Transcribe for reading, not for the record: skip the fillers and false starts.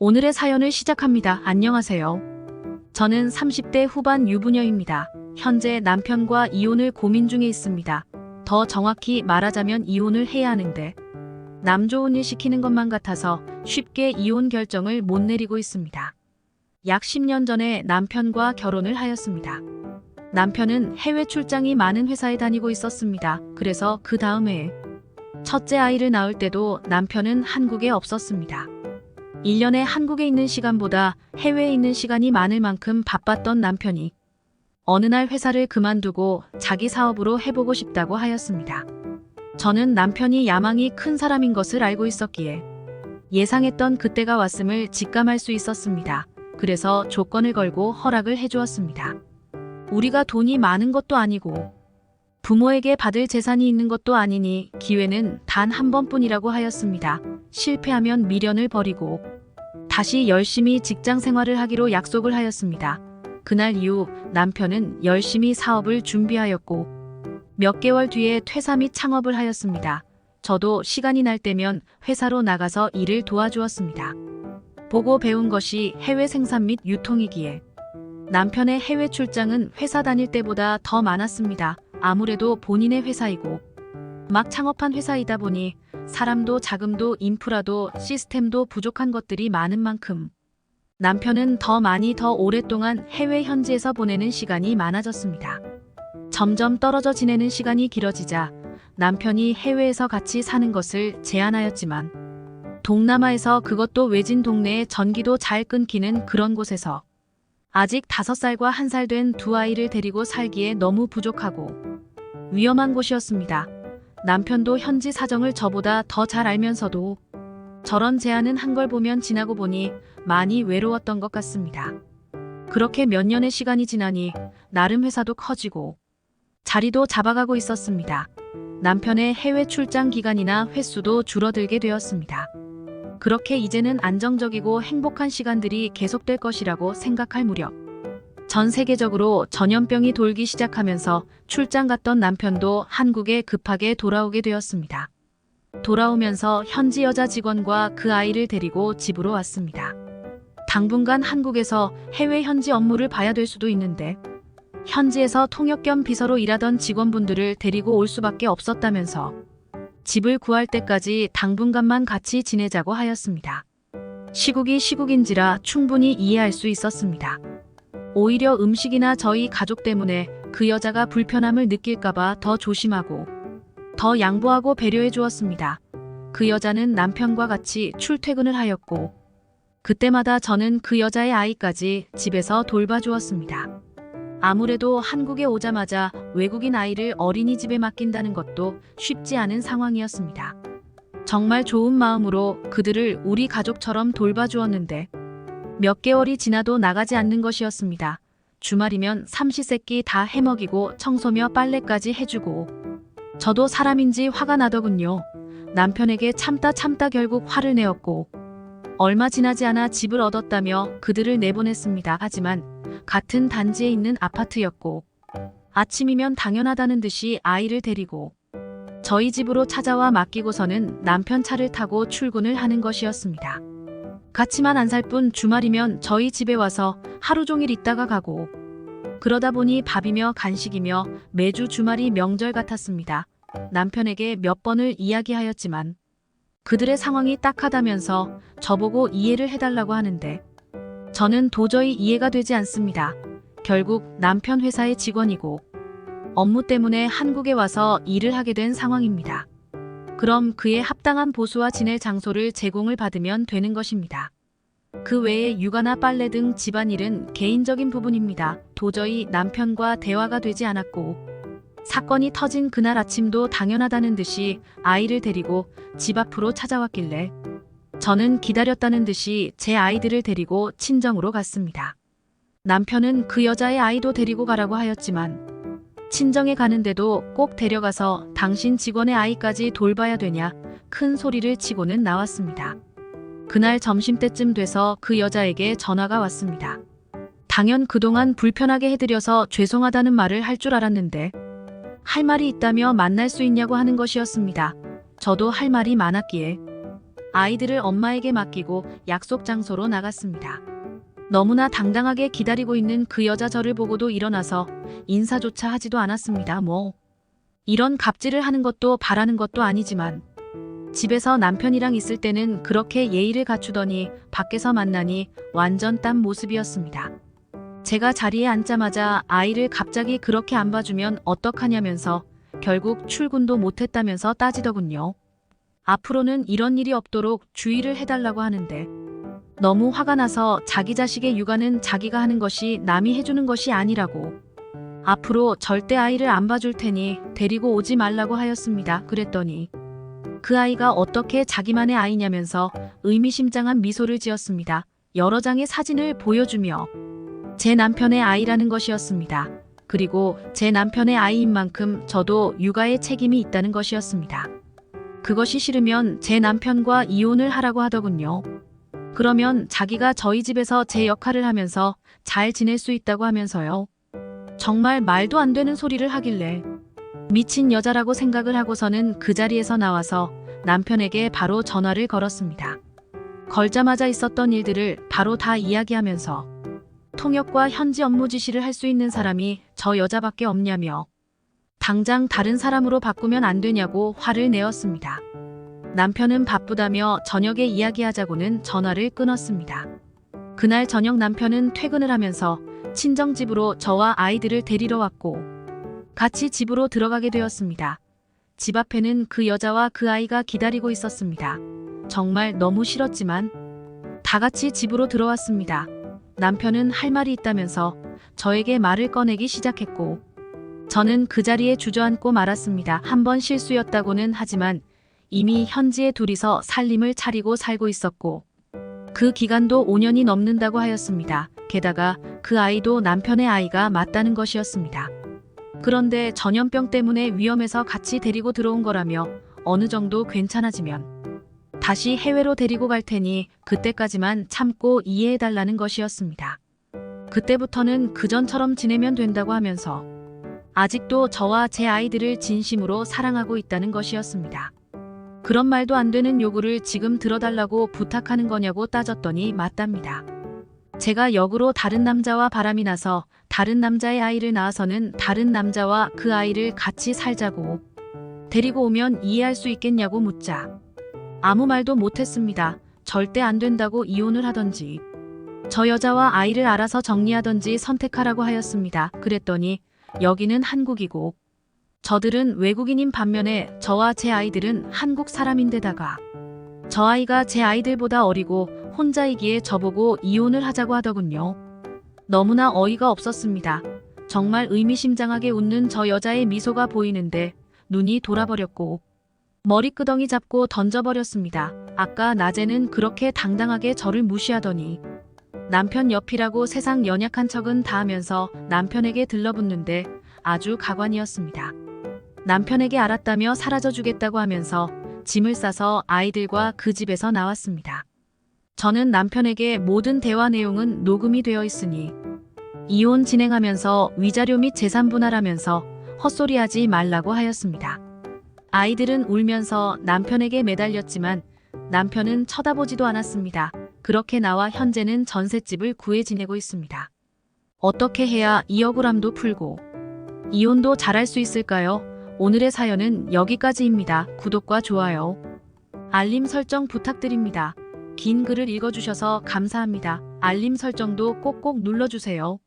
오늘의 사연을 시작합니다. 안녕하세요. 저는 30대 후반 유부녀입니다. 현재 남편과 이혼을 고민 중에 있습니다. 더 정확히 말하자면 이혼을 해야 하는데 남 좋은 일 시키는 것만 같아서 쉽게 이혼 결정을 못 내리고 있습니다. 약 10년 전에 남편과 결혼을 하였습니다. 남편은 해외 출장이 많은 회사에 다니고 있었습니다. 그래서 그 다음 해에 첫째 아이를 낳을 때도 남편은 한국에 없었습니다. 1년에 한국에 있는 시간보다 해외에 있는 시간이 많을 만큼 바빴던 남편이 어느 날 회사를 그만두고 자기 사업으로 해보고 싶다고 하였습니다. 저는 남편이 야망이 큰 사람인 것을 알고 있었기에 예상했던 그때가 왔음을 직감할 수 있었습니다. 그래서 조건을 걸고 허락을 해주었습니다. 우리가 돈이 많은 것도 아니고 부모에게 받을 재산이 있는 것도 아니니 기회는 단 한 번뿐이라고 하였습니다. 실패하면 미련을 버리고 다시 열심히 직장 생활을 하기로 약속을 하였습니다. 그날 이후 남편은 열심히 사업을 준비하였고 몇 개월 뒤에 퇴사 및 창업을 하였습니다. 저도 시간이 날 때면 회사로 나가서 일을 도와주었습니다. 보고 배운 것이 해외 생산 및 유통이기에 남편의 해외 출장은 회사 다닐 때보다 더 많았습니다. 아무래도 본인의 회사이고 막 창업한 회사이다 보니 사람도 자금도 인프라도 시스템도 부족한 것들이 많은 만큼 남편은 더 많이 더 오랫동안 해외 현지에서 보내는 시간이 많아졌습니다. 점점 떨어져 지내는 시간이 길어지자 남편이 해외에서 같이 사는 것을 제안하였지만 동남아에서 그것도 외진 동네에 전기도 잘 끊기는 그런 곳에서 아직 5살과 1살 된 두 아이를 데리고 살기에 너무 부족하고 위험한 곳이었습니다. 남편도 현지 사정을 저보다 더 잘 알면서도 저런 제안은 한 걸 보면 지나고 보니 많이 외로웠던 것 같습니다. 그렇게 몇 년의 시간이 지나니 나름 회사도 커지고 자리도 잡아가고 있었습니다. 남편의 해외 출장 기간이나 횟수도 줄어들게 되었습니다. 그렇게 이제는 안정적이고 행복한 시간들이 계속될 것이라고 생각할 무렵 전 세계적으로 전염병이 돌기 시작하면서 출장 갔던 남편도 한국에 급하게 돌아오게 되었습니다. 돌아오면서 현지 여자 직원과 그 아이를 데리고 집으로 왔습니다. 당분간 한국에서 해외 현지 업무를 봐야 될 수도 있는데 현지에서 통역 겸 비서로 일하던 직원분들을 데리고 올 수밖에 없었다면서 집을 구할 때까지 당분간만 같이 지내자고 하였습니다. 시국이 시국인지라 충분히 이해할 수 있었습니다. 오히려 음식이나 저희 가족 때문에 그 여자가 불편함을 느낄까봐 더 조심하고 더 양보하고 배려해 주었습니다. 그 여자는 남편과 같이 출퇴근을 하였고 그때마다 저는 그 여자의 아이까지 집에서 돌봐주었습니다. 아무래도 한국에 오자마자 외국인 아이를 어린이집에 맡긴다는 것도 쉽지 않은 상황이었습니다. 정말 좋은 마음으로 그들을 우리 가족처럼 돌봐주었는데 몇 개월이 지나도 나가지 않는 것이었습니다. 주말이면 삼시세끼 다 해먹이고 청소며 빨래까지 해주고 저도 사람인지 화가 나더군요. 남편에게 참다 결국 화를 내었고 얼마 지나지 않아 집을 얻었다며 그들을 내보냈습니다. 하지만 같은 단지에 있는 아파트였고 아침이면 당연하다는 듯이 아이를 데리고 저희 집으로 찾아와 맡기고서는 남편 차를 타고 출근을 하는 것이었습니다. 같이만 안 살 뿐 주말이면 저희 집에 와서 하루 종일 있다가 가고 그러다 보니 밥이며 간식이며 매주 주말이 명절 같았습니다. 남편에게 몇 번을 이야기하였지만 그들의 상황이 딱하다면서 저보고 이해를 해달라고 하는데 저는 도저히 이해가 되지 않습니다. 결국 남편 회사의 직원이고 업무 때문에 한국에 와서 일을 하게 된 상황입니다. 그럼 그에 합당한 보수와 지낼 장소를 제공을 받으면 되는 것입니다. 그 외에 육아나 빨래 등 집안일은 개인적인 부분입니다. 도저히 남편과 대화가 되지 않았고 사건이 터진 그날 아침도 당연하다는 듯이 아이를 데리고 집 앞으로 찾아왔길래 저는 기다렸다는 듯이 제 아이들을 데리고 친정으로 갔습니다. 남편은 그 여자의 아이도 데리고 가라고 하였지만 친정에 가는데도 꼭 데려가서 당신 직원의 아이까지 돌봐야 되냐 큰 소리를 치고는 나왔습니다. 그날 점심때쯤 돼서 그 여자에게 전화가 왔습니다. 당연 그동안 불편하게 해드려서 죄송하다는 말을 할 줄 알았는데 할 말이 있다며 만날 수 있냐고 하는 것이었습니다. 저도 할 말이 많았기에 아이들을 엄마에게 맡기고 약속 장소로 나갔습니다. 너무나 당당하게 기다리고 있는 그 여자 저를 보고도 일어나서 인사조차 하지도 않았습니다. 뭐 이런 갑질을 하는 것도 바라는 것도 아니지만 집에서 남편이랑 있을 때는 그렇게 예의를 갖추더니 밖에서 만나니 완전 딴 모습이었습니다. 제가 자리에 앉자마자 아이를 갑자기 그렇게 안 봐주면 어떡하냐면서 결국 출근도 못했다면서 따지더군요. 앞으로는 이런 일이 없도록 주의를 해달라고 하는데 너무 화가 나서 자기 자식의 육아는 자기가 하는 것이 남이 해주는 것이 아니라고 앞으로 절대 아이를 안 봐줄 테니 데리고 오지 말라고 하였습니다. 그랬더니 그 아이가 어떻게 자기만의 아이냐면서 의미심장한 미소를 지었습니다. 여러 장의 사진을 보여주며 제 남편의 아이라는 것이었습니다. 그리고 제 남편의 아이인 만큼 저도 육아에 책임이 있다는 것이었습니다. 그것이 싫으면 제 남편과 이혼을 하라고 하더군요. 그러면 자기가 저희 집에서 제 역할을 하면서 잘 지낼 수 있다고 하면서요. 정말 말도 안 되는 소리를 하길래 미친 여자라고 생각을 하고서는 그 자리에서 나와서 남편에게 바로 전화를 걸었습니다. 걸자마자 있었던 일들을 바로 다 이야기하면서 통역과 현지 업무 지시를 할 수 있는 사람이 저 여자밖에 없냐며 당장 다른 사람으로 바꾸면 안 되냐고 화를 내었습니다. 남편은 바쁘다며 저녁에 이야기하자고는 전화를 끊었습니다. 그날 저녁 남편은 퇴근을 하면서 친정집으로 저와 아이들을 데리러 왔고 같이 집으로 들어가게 되었습니다. 집 앞에는 그 여자와 그 아이가 기다리고 있었습니다. 정말 너무 싫었지만 다 같이 집으로 들어왔습니다. 남편은 할 말이 있다면서 저에게 말을 꺼내기 시작했고 저는 그 자리에 주저앉고 말았습니다. 한 번 실수였다고는 하지만 이미 현지에 둘이서 살림을 차리고 살고 있었고 그 기간도 5년이 넘는다고 하였습니다. 게다가 그 아이도 남편의 아이가 맞다는 것이었습니다. 그런데 전염병 때문에 위험해서 같이 데리고 들어온 거라며 어느 정도 괜찮아지면 다시 해외로 데리고 갈 테니 그때까지만 참고 이해해달라는 것이었습니다. 그때부터는 그전처럼 지내면 된다고 하면서 아직도 저와 제 아이들을 진심으로 사랑하고 있다는 것이었습니다. 그런 말도 안 되는 요구를 지금 들어달라고 부탁하는 거냐고 따졌더니 맞답니다. 제가 역으로 다른 남자와 바람이 나서 다른 남자의 아이를 낳아서는 다른 남자와 그 아이를 같이 살자고 데리고 오면 이해할 수 있겠냐고 묻자 아무 말도 못했습니다. 절대 안 된다고 이혼을 하던지 저 여자와 아이를 알아서 정리하던지 선택하라고 하였습니다. 그랬더니 여기는 한국이고 저들은 외국인인 반면에 저와 제 아이들은 한국 사람인데다가 저 아이가 제 아이들보다 어리고 혼자이기에 저보고 이혼을 하자고 하더군요. 너무나 어이가 없었습니다. 정말 의미심장하게 웃는 저 여자의 미소가 보이는데 눈이 돌아버렸고 머리끄덩이 잡고 던져버렸습니다. 아까 낮에는 그렇게 당당하게 저를 무시하더니 남편 옆이라고 세상 연약한 척은 다 하면서 남편에게 들러붙는데 아주 가관이었습니다. 남편에게 알았다며 사라져주겠다고 하면서 짐을 싸서 아이들과 그 집에서 나왔습니다. 저는 남편에게 모든 대화 내용은 녹음이 되어 있으니 이혼 진행하면서 위자료 및 재산 분할하면서 헛소리하지 말라고 하였습니다. 아이들은 울면서 남편에게 매달렸지만 남편은 쳐다보지도 않았습니다. 그렇게 나와 현재는 전셋집을 구해 지내고 있습니다. 어떻게 해야 이 억울함도 풀고 이혼도 잘할 수 있을까요? 오늘의 사연은 여기까지입니다. 구독과 좋아요, 알림 설정 부탁드립니다. 긴 글을 읽어주셔서 감사합니다. 알림 설정도 꼭꼭 눌러주세요.